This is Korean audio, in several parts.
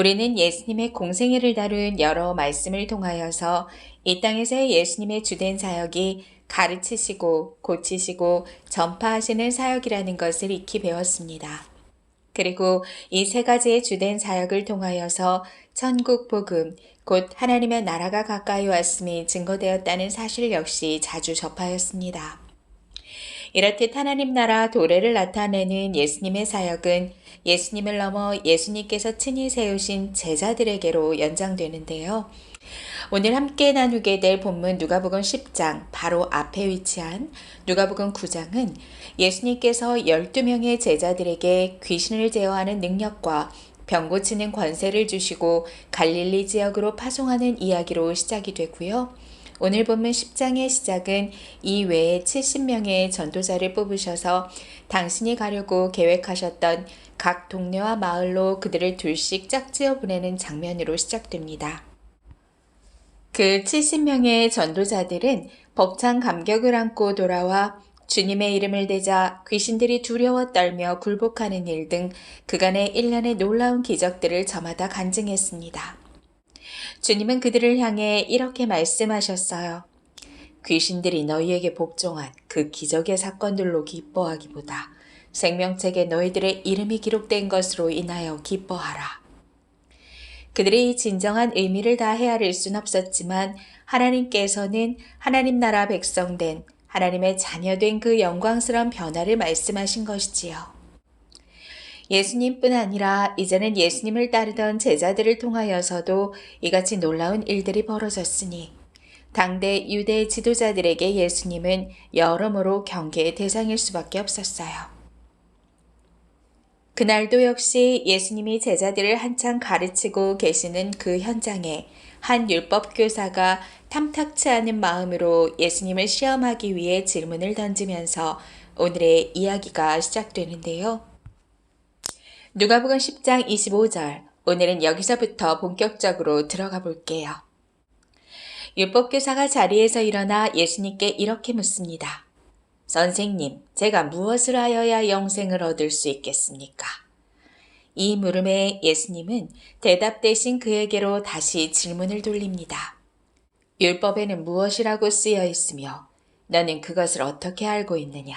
우리는 예수님의 공생애를 다룬 여러 말씀을 통하여서 이 땅에서의 예수님의 주된 사역이 가르치시고 고치시고 전파하시는 사역이라는 것을 익히 배웠습니다. 그리고 이 세 가지의 주된 사역을 통하여서 천국 복음, 곧 하나님의 나라가 가까이 왔음이 증거되었다는 사실 역시 자주 접하였습니다. 이렇듯 하나님 나라 도래를 나타내는 예수님의 사역은 예수님을 넘어 예수님께서 친히 세우신 제자들에게로 연장되는데요. 오늘 함께 나누게 될 본문 누가복음 10장 바로 앞에 위치한 누가복음 9장은 예수님께서 12명의 제자들에게 귀신을 제어하는 능력과 병 고치는 권세를 주시고 갈릴리 지역으로 파송하는 이야기로 시작이 되고요. 오늘 본문 10장의 시작은 이 외에 70명의 전도자를 뽑으셔서 당신이 가려고 계획하셨던 각 동네와 마을로 그들을 둘씩 짝지어 보내는 장면으로 시작됩니다. 그 70명의 전도자들은 벅찬 감격을 안고 돌아와 주님의 이름을 대자 귀신들이 두려워 떨며 굴복하는 일 등 그간의 일련의 놀라운 기적들을 저마다 간증했습니다. 주님은 그들을 향해 이렇게 말씀하셨어요. 귀신들이 너희에게 복종한 그 기적의 사건들로 기뻐하기보다 생명책에 너희들의 이름이 기록된 것으로 인하여 기뻐하라. 그들이 진정한 의미를 다 헤아릴 순 없었지만 하나님께서는 하나님 나라 백성된 하나님의 자녀된 그 영광스러운 변화를 말씀하신 것이지요. 예수님뿐 아니라 이제는 예수님을 따르던 제자들을 통하여서도 이같이 놀라운 일들이 벌어졌으니 당대 유대 지도자들에게 예수님은 여러모로 경계의 대상일 수밖에 없었어요. 그날도 역시 예수님이 제자들을 한창 가르치고 계시는 그 현장에 한 율법교사가 탐탁치 않은 마음으로 예수님을 시험하기 위해 질문을 던지면서 오늘의 이야기가 시작되는데요. 누가복음 10장 25절, 오늘은 여기서부터 본격적으로 들어가 볼게요. 율법교사가 자리에서 일어나 예수님께 이렇게 묻습니다. 선생님, 제가 무엇을 하여야 영생을 얻을 수 있겠습니까? 이 물음에 예수님은 대답 대신 그에게로 다시 질문을 돌립니다. 율법에는 무엇이라고 쓰여 있으며 너는 그것을 어떻게 알고 있느냐?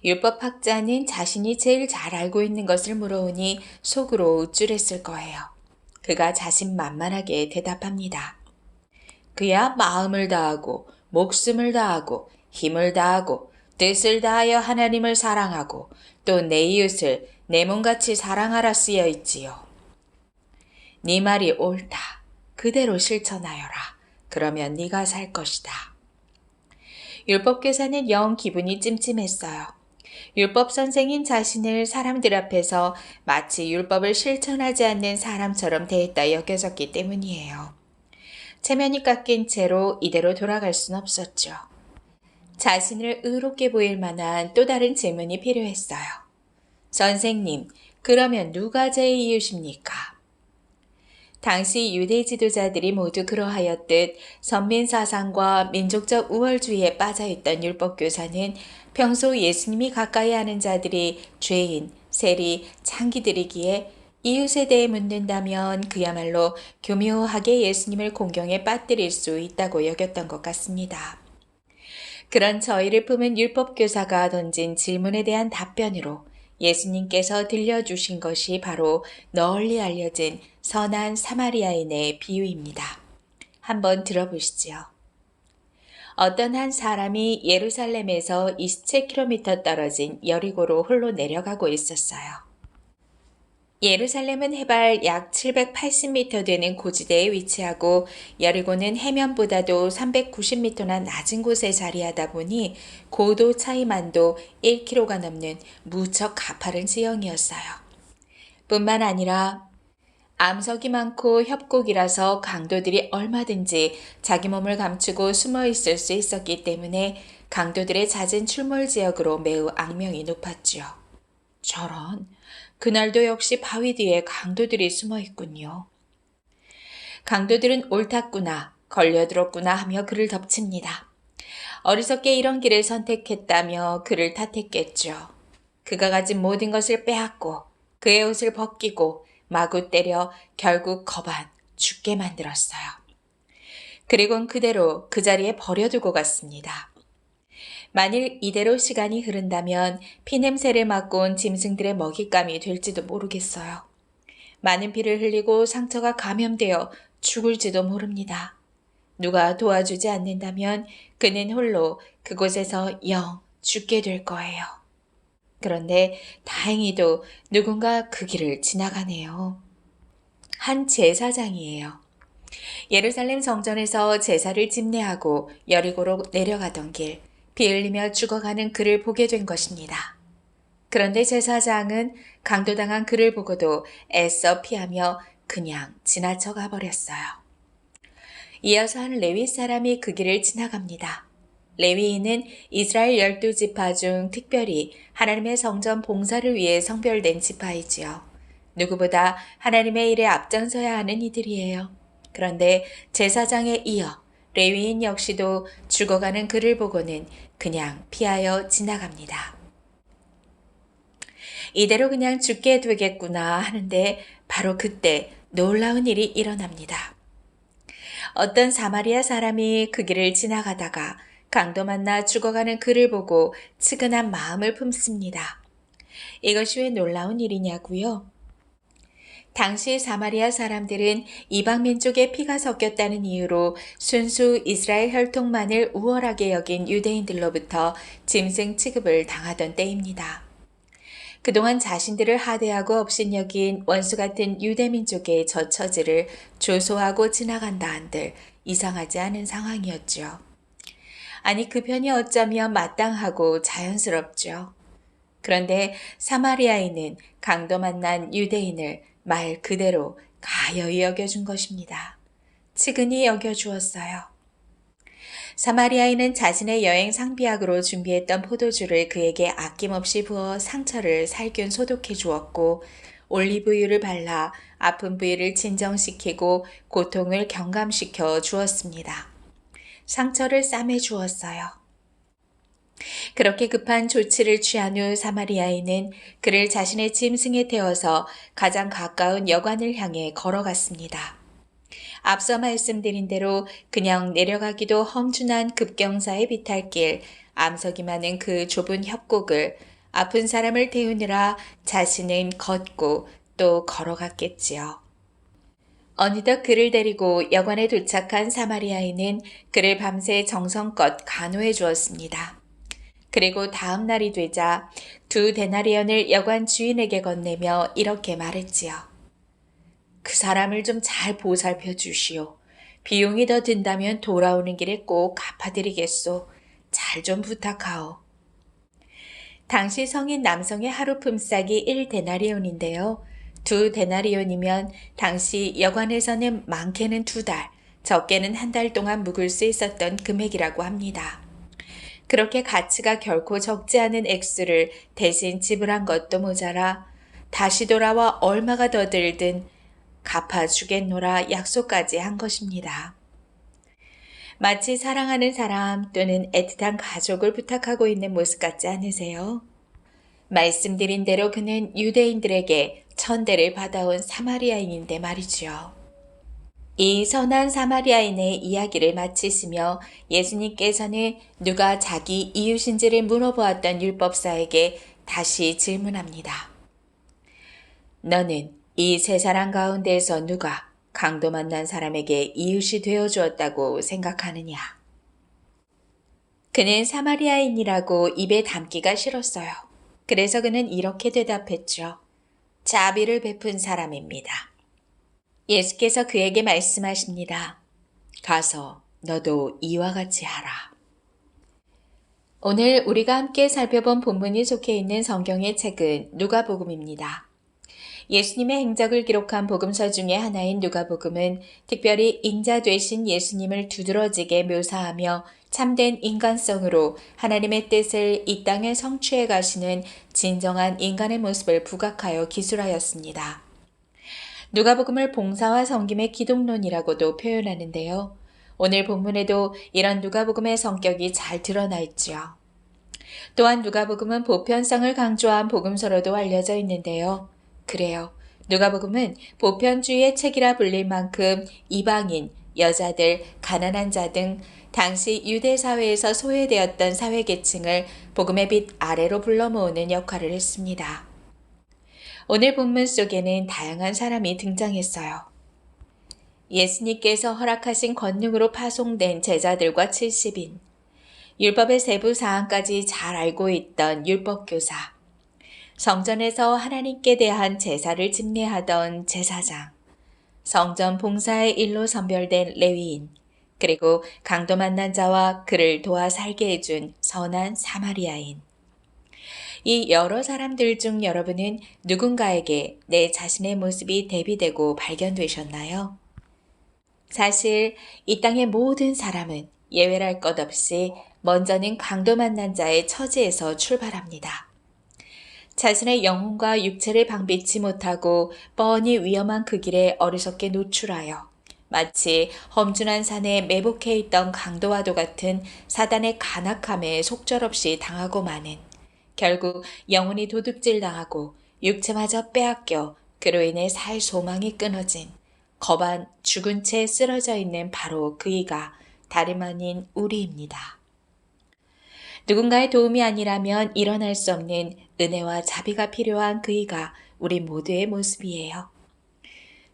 율법학자는 자신이 제일 잘 알고 있는 것을 물어오니 속으로 우쭐했을 거예요. 그가 자신만만하게 대답합니다. 그야 마음을 다하고 목숨을 다하고 힘을 다하고 뜻을 다하여 하나님을 사랑하고 또 내 이웃을 내 몸같이 사랑하라 쓰여 있지요. 네 말이 옳다. 그대로 실천하여라. 그러면 네가 살 것이다. 율법교사는 영 기분이 찜찜했어요. 율법 선생인 자신을 사람들 앞에서 마치 율법을 실천하지 않는 사람처럼 대했다 여겨졌기 때문이에요. 체면이 깎인 채로 이대로 돌아갈 순 없었죠. 자신을 의롭게 보일 만한 또 다른 질문이 필요했어요. 선생님, 그러면 누가 제 이웃입니까? 당시 유대 지도자들이 모두 그러하였듯 선민사상과 민족적 우월주의에 빠져있던 율법교사는 평소 예수님이 가까이 하는 자들이 죄인, 세리, 창기들이기에 이웃에 대해 묻는다면 그야말로 교묘하게 예수님을 공경에 빠뜨릴 수 있다고 여겼던 것 같습니다. 그런 저희를 품은 율법교사가 던진 질문에 대한 답변으로 예수님께서 들려주신 것이 바로 널리 알려진 선한 사마리아인의 비유입니다. 한번 들어보시죠. 어떤 한 사람이 예루살렘에서 27km 떨어진 여리고로 홀로 내려가고 있었어요. 예루살렘은 해발 약 780m 되는 고지대에 위치하고 여리고는 해면보다도 390m나 낮은 곳에 자리하다 보니 고도 차이만도 1km가 넘는 무척 가파른 지형이었어요. 뿐만 아니라 암석이 많고 협곡이라서 강도들이 얼마든지 자기 몸을 감추고 숨어 있을 수 있었기 때문에 강도들의 잦은 출몰 지역으로 매우 악명이 높았죠. 저런, 그날도 역시 바위 뒤에 강도들이 숨어 있군요. 강도들은 옳았구나, 걸려들었구나 하며 그를 덮칩니다. 어리석게 이런 길을 선택했다며 그를 탓했겠죠. 그가 가진 모든 것을 빼앗고 그의 옷을 벗기고 마구 때려 결국 거반 죽게 만들었어요. 그리곤 그대로 그 자리에 버려두고 갔습니다. 만일 이대로 시간이 흐른다면 피냄새를 맡고 온 짐승들의 먹잇감이 될지도 모르겠어요. 많은 피를 흘리고 상처가 감염되어 죽을지도 모릅니다. 누가 도와주지 않는다면 그는 홀로 그곳에서 영 죽게 될 거예요. 그런데 다행히도 누군가 그 길을 지나가네요. 한 제사장이에요. 예루살렘 성전에서 제사를 집례하고 여리고로 내려가던 길, 피 흘리며 죽어가는 그를 보게 된 것입니다. 그런데 제사장은 강도당한 그를 보고도 애써 피하며 그냥 지나쳐 가버렸어요. 이어서 한 레위 사람이 그 길을 지나갑니다. 레위인은 이스라엘 12지파 중 특별히 하나님의 성전 봉사를 위해 성별된 지파이지요. 누구보다 하나님의 일에 앞장서야 하는 이들이에요. 그런데 제사장에 이어 레위인 역시도 죽어가는 그를 보고는 그냥 피하여 지나갑니다. 이대로 그냥 죽게 되겠구나 하는데 바로 그때 놀라운 일이 일어납니다. 어떤 사마리아 사람이 그 길을 지나가다가 강도 만나 죽어가는 그를 보고 측은한 마음을 품습니다. 이것이 왜 놀라운 일이냐고요? 당시 사마리아 사람들은 이방 민족의 피가 섞였다는 이유로 순수 이스라엘 혈통만을 우월하게 여긴 유대인들로부터 짐승 취급을 당하던 때입니다. 그동안 자신들을 하대하고 업신여긴 원수 같은 유대민족의 저 처지를 조소하고 지나간다 한들 이상하지 않은 상황이었죠. 아니 그 편이 어쩌면 마땅하고 자연스럽죠. 그런데 사마리아인은 강도 만난 유대인을 말 그대로 가여이 여겨준 것입니다. 측은히 여겨주었어요. 사마리아인은 자신의 여행 상비약으로 준비했던 포도주를 그에게 아낌없이 부어 상처를 살균 소독해 주었고 올리브유를 발라 아픈 부위를 진정시키고 고통을 경감시켜 주었습니다. 상처를 싸매 주었어요. 그렇게 급한 조치를 취한 후 사마리아인은 그를 자신의 짐승에 태워서 가장 가까운 여관을 향해 걸어갔습니다. 앞서 말씀드린 대로 그냥 내려가기도 험준한 급경사의 비탈길, 암석이 많은 그 좁은 협곡을 아픈 사람을 태우느라 자신은 걷고 또 걸어갔겠지요. 어느덧 그를 데리고 여관에 도착한 사마리아인은 그를 밤새 정성껏 간호해 주었습니다. 그리고 다음 날이 되자 2데나리온을 여관 주인에게 건네며 이렇게 말했지요. 그 사람을 좀 잘 보살펴 주시오. 비용이 더 든다면 돌아오는 길에 꼭 갚아드리겠소. 잘 좀 부탁하오. 당시 성인 남성의 하루 품삯이 1데나리온인데요. 2데나리온이면 당시 여관에서는 많게는 2달, 적게는 1달 동안 묵을 수 있었던 금액이라고 합니다. 그렇게 가치가 결코 적지 않은 액수를 대신 지불한 것도 모자라 다시 돌아와 얼마가 더 들든 갚아주겠노라 약속까지 한 것입니다. 마치 사랑하는 사람 또는 애틋한 가족을 부탁하고 있는 모습 같지 않으세요? 말씀드린 대로 그는 유대인들에게 천대를 받아온 사마리아인인데 말이죠. 이 선한 사마리아인의 이야기를 마치시며 예수님께서는 누가 자기 이웃인지를 물어보았던 율법사에게 다시 질문합니다. 너는 이 세 사람 가운데에서 누가 강도 만난 사람에게 이웃이 되어 주었다고 생각하느냐? 그는 사마리아인이라고 입에 담기가 싫었어요. 그래서 그는 이렇게 대답했죠. 자비를 베푼 사람입니다. 예수께서 그에게 말씀하십니다. 가서 너도 이와 같이 하라. 오늘 우리가 함께 살펴본 본문이 속해 있는 성경의 책은 누가복음입니다. 예수님의 행적을 기록한 복음서 중에 하나인 누가복음은 특별히 인자 되신 예수님을 두드러지게 묘사하며 참된 인간성으로 하나님의 뜻을 이 땅에 성취해 가시는 진정한 인간의 모습을 부각하여 기술하였습니다. 누가복음을 봉사와 섬김의 기독론이라고도 표현하는데요. 오늘 본문에도 이런 누가복음의 성격이 잘 드러나 있지요. 또한 누가복음은 보편성을 강조한 복음서로도 알려져 있는데요. 그래요. 누가복음은 보편주의의 책이라 불릴 만큼 이방인, 여자들, 가난한 자 등 당시 유대 사회에서 소외되었던 사회계층을 복음의 빛 아래로 불러 모으는 역할을 했습니다. 오늘 본문 속에는 다양한 사람이 등장했어요. 예수님께서 허락하신 권능으로 파송된 제자들과 70인, 율법의 세부 사항까지 잘 알고 있던 율법교사, 성전에서 하나님께 대한 제사를 집례하던 제사장, 성전 봉사의 일로 선별된 레위인, 그리고 강도 만난 자와 그를 도와 살게 해준 선한 사마리아인. 이 여러 사람들 중 여러분은 누군가에게 내 자신의 모습이 대비되고 발견되셨나요? 사실 이 땅의 모든 사람은 예외랄 것 없이 먼저는 강도 만난 자의 처지에서 출발합니다. 자신의 영혼과 육체를 방비치 못하고 뻔히 위험한 그 길에 어리석게 노출하여 마치 험준한 산에 매복해 있던 강도와도 같은 사단의 간악함에 속절없이 당하고 마는, 결국 영혼이 도둑질 당하고 육체마저 빼앗겨 그로 인해 살 소망이 끊어진 거반 죽은 채 쓰러져 있는 바로 그이가 다름 아닌 우리입니다. 누군가의 도움이 아니라면 일어날 수 없는 은혜와 자비가 필요한 그이가 우리 모두의 모습이에요.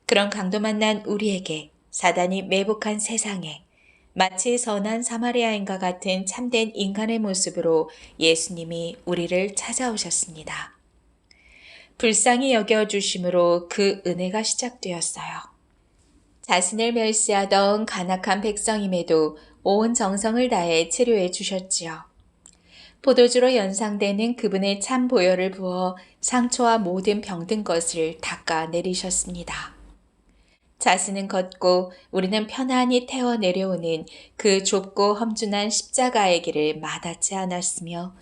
그런 강도 만난 우리에게 사단이 매복한 세상에 마치 선한 사마리아인과 같은 참된 인간의 모습으로 예수님이 우리를 찾아오셨습니다. 불쌍히 여겨주심으로 그 은혜가 시작되었어요. 자신을 멸시하던 간악한 백성임에도 온 정성을 다해 치료해 주셨지요. 포도주로 연상되는 그분의 참 보혈을 부어 상처와 모든 병든 것을 닦아 내리셨습니다. 자신은 걷고 우리는 편안히 태워 내려오는 그 좁고 험준한 십자가의 길을 마다치 않았으며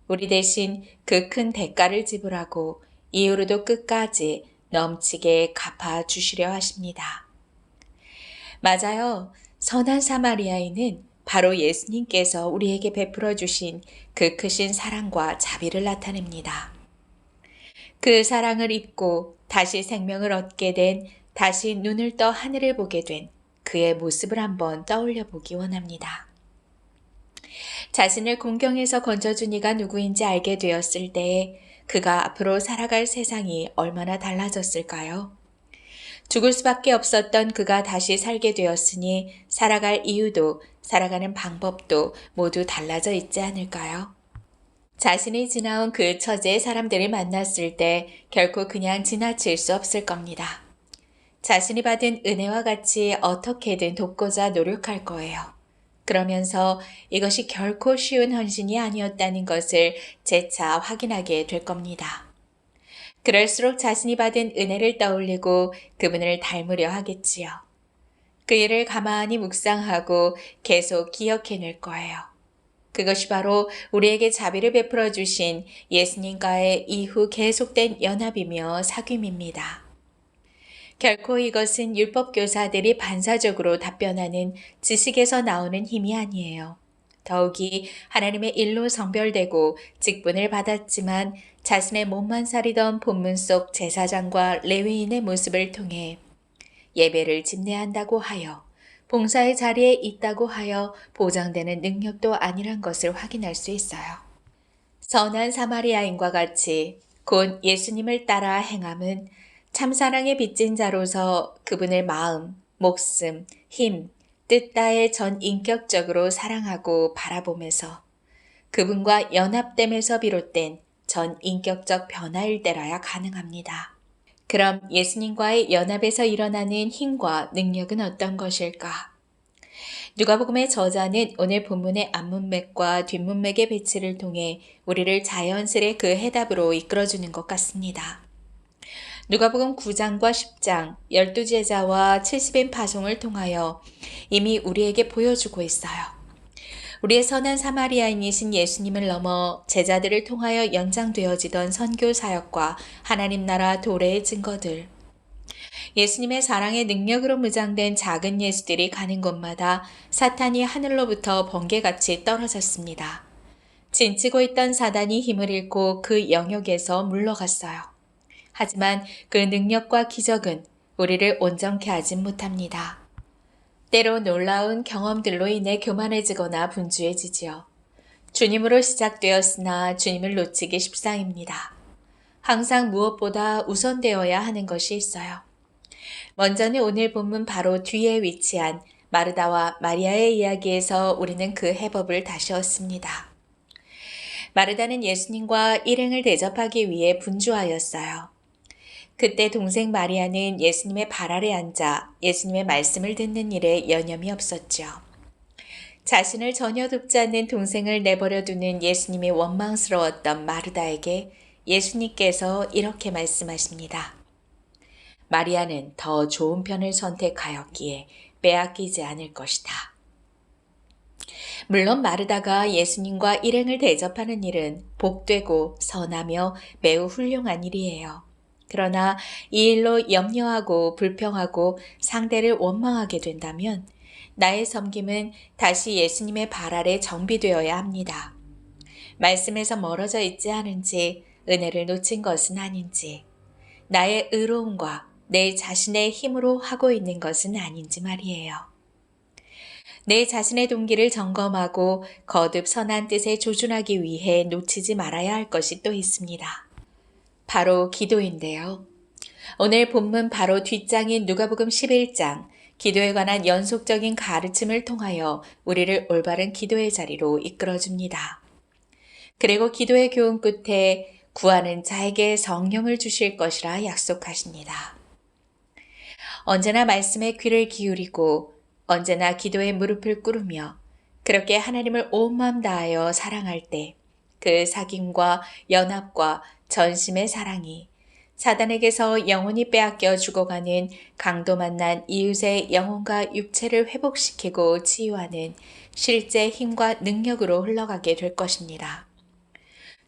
우리 대신 그 큰 대가를 지불하고 이후로도 끝까지 넘치게 갚아 주시려 하십니다. 맞아요. 선한 사마리아인은 바로 예수님께서 우리에게 베풀어 주신 그 크신 사랑과 자비를 나타냅니다. 그 사랑을 입고 다시 생명을 얻게 된, 다시 눈을 떠 하늘을 보게 된 그의 모습을 한번 떠올려 보기 원합니다. 자신을 공경에서 건져준 이가 누구인지 알게 되었을 때에 그가 앞으로 살아갈 세상이 얼마나 달라졌을까요? 죽을 수밖에 없었던 그가 다시 살게 되었으니 살아갈 이유도 살아가는 방법도 모두 달라져 있지 않을까요? 자신이 지나온 그 처제의 사람들을 만났을 때 결코 그냥 지나칠 수 없을 겁니다. 자신이 받은 은혜와 같이 어떻게든 돕고자 노력할 거예요. 그러면서 이것이 결코 쉬운 헌신이 아니었다는 것을 재차 확인하게 될 겁니다. 그럴수록 자신이 받은 은혜를 떠올리고 그분을 닮으려 하겠지요. 그 일을 가만히 묵상하고 계속 기억해낼 거예요. 그것이 바로 우리에게 자비를 베풀어 주신 예수님과의 이후 계속된 연합이며 사귐입니다. 결코 이것은 율법교사들이 반사적으로 답변하는 지식에서 나오는 힘이 아니에요. 더욱이 하나님의 일로 성별되고 직분을 받았지만 자신의 몸만 사리던 본문 속 제사장과 레위인의 모습을 통해 예배를 집례한다고 하여 봉사의 자리에 있다고 하여 보장되는 능력도 아니란 것을 확인할 수 있어요. 선한 사마리아인과 같이 곧 예수님을 따라 행함은 참사랑의 빚진 자로서 그분을 마음, 목숨, 힘, 뜻 다해 전 인격적으로 사랑하고 바라보면서 그분과 연합됨에서 비롯된 전 인격적 변화일 때라야 가능합니다. 그럼 예수님과의 연합에서 일어나는 힘과 능력은 어떤 것일까? 누가복음의 저자는 오늘 본문의 앞문맥과 뒷문맥의 배치를 통해 우리를 자연스레 그 해답으로 이끌어주는 것 같습니다. 누가복음 9장과 10장 12제자와 70인 파송을 통하여 이미 우리에게 보여주고 있어요. 우리의 선한 사마리아인이신 예수님을 넘어 제자들을 통하여 연장되어지던 선교 사역과 하나님 나라 도래의 증거들. 예수님의 사랑의 능력으로 무장된 작은 예수들이 가는 곳마다 사탄이 하늘로부터 번개같이 떨어졌습니다. 진치고 있던 사단이 힘을 잃고 그 영역에서 물러갔어요. 하지만 그 능력과 기적은 우리를 온전케 하진 못합니다. 때로 놀라운 경험들로 인해 교만해지거나 분주해지지요. 주님으로 시작되었으나 주님을 놓치기 십상입니다. 항상 무엇보다 우선되어야 하는 것이 있어요. 먼저는 오늘 본문 바로 뒤에 위치한 마르다와 마리아의 이야기에서 우리는 그 해법을 다시 얻습니다. 마르다는 예수님과 일행을 대접하기 위해 분주하였어요. 그때 동생 마리아는 예수님의 발 아래 앉아 예수님의 말씀을 듣는 일에 여념이 없었죠. 자신을 전혀 돕지 않는 동생을 내버려 두는 예수님이 원망스러웠던 마르다에게 예수님께서 이렇게 말씀하십니다. 마리아는 더 좋은 편을 선택하였기에 빼앗기지 않을 것이다. 물론 마르다가 예수님과 일행을 대접하는 일은 복되고 선하며 매우 훌륭한 일이에요. 그러나 이 일로 염려하고 불평하고 상대를 원망하게 된다면 나의 섬김은 다시 예수님의 발 아래 정비되어야 합니다. 말씀에서 멀어져 있지 않은지 은혜를 놓친 것은 아닌지 나의 의로움과 내 자신의 힘으로 하고 있는 것은 아닌지 말이에요. 내 자신의 동기를 점검하고 거듭 선한 뜻에 조준하기 위해 놓치지 말아야 할 것이 또 있습니다. 바로 기도인데요. 오늘 본문 바로 뒷장인 누가복음 11장 기도에 관한 연속적인 가르침을 통하여 우리를 올바른 기도의 자리로 이끌어줍니다. 그리고 기도의 교훈 끝에 구하는 자에게 성령을 주실 것이라 약속하십니다. 언제나 말씀에 귀를 기울이고 언제나 기도에 무릎을 꿇으며 그렇게 하나님을 온 마음 다하여 사랑할 때 그 사귐과 연합과 전심의 사랑이 사단에게서 영혼이 빼앗겨 죽어가는 강도 만난 이웃의 영혼과 육체를 회복시키고 치유하는 실제 힘과 능력으로 흘러가게 될 것입니다.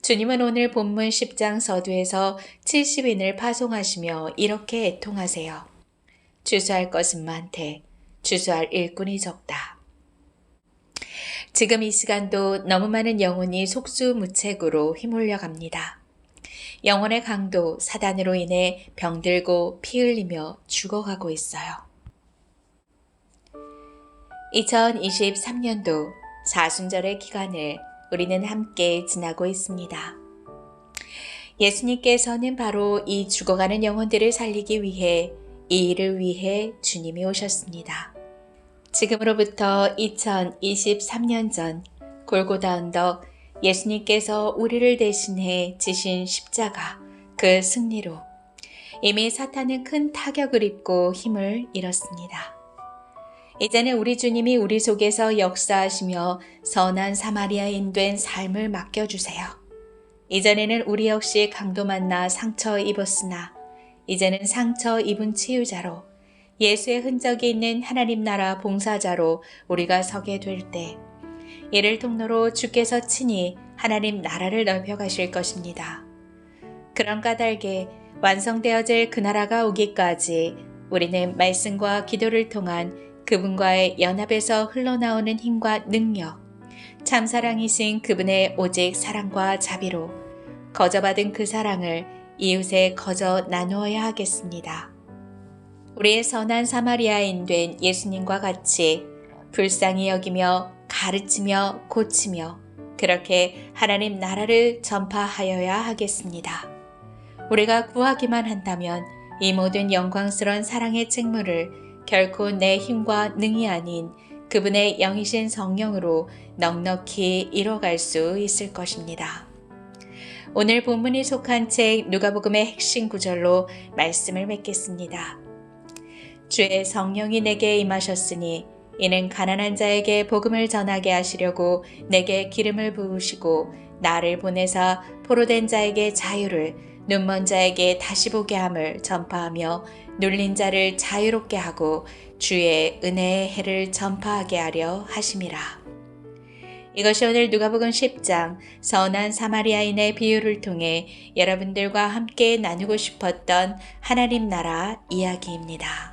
주님은 오늘 본문 10장 서두에서 70인을 파송하시며 이렇게 애통하세요. 주수할 것은 많되 주수할 일꾼이 적다. 지금 이 시간도 너무 많은 영혼이 속수무책으로 휘몰려 갑니다. 영혼의 강도 사단으로 인해 병들고 피 흘리며 죽어가고 있어요. 2023년도 사순절의 기간을 우리는 함께 지나고 있습니다. 예수님께서는 바로 이 죽어가는 영혼들을 살리기 위해 이 일을 위해 주님이 오셨습니다. 지금으로부터 2023년 전 골고다 언덕 예수님께서 우리를 대신해 지신 십자가 그 승리로 이미 사탄은 큰 타격을 입고 힘을 잃었습니다. 이제는 우리 주님이 우리 속에서 역사하시며 선한 사마리아인 된 삶을 맡겨주세요. 이전에는 우리 역시 강도 만나 상처 입었으나 이제는 상처 입은 치유자로 예수의 흔적이 있는 하나님 나라 봉사자로 우리가 서게 될 때 이를 통로로 주께서 친히 하나님 나라를 넓혀 가실 것입니다. 그런 까닭에 완성되어질 그 나라가 오기까지 우리는 말씀과 기도를 통한 그분과의 연합에서 흘러나오는 힘과 능력, 참사랑이신 그분의 오직 사랑과 자비로 거저받은 그 사랑을 이웃에 거저 나누어야 하겠습니다. 우리의 선한 사마리아인 된 예수님과 같이 불쌍히 여기며 가르치며 고치며 그렇게 하나님 나라를 전파하여야 하겠습니다. 우리가 구하기만 한다면 이 모든 영광스러운 사랑의 책무를 결코 내 힘과 능이 아닌 그분의 영이신 성령으로 넉넉히 이뤄갈 수 있을 것입니다. 오늘 본문이 속한 책 누가복음의 핵심 구절로 말씀을 맺겠습니다. 주의 성령이 내게 임하셨으니 이는 가난한 자에게 복음을 전하게 하시려고 내게 기름을 부으시고 나를 보내사 포로된 자에게 자유를 눈먼 자에게 다시 보게 함을 전파하며 눌린 자를 자유롭게 하고 주의 은혜의 해를 전파하게 하려 하심이라. 이것이 오늘 누가복음 10장 선한 사마리아인의 비유를 통해 여러분들과 함께 나누고 싶었던 하나님 나라 이야기입니다.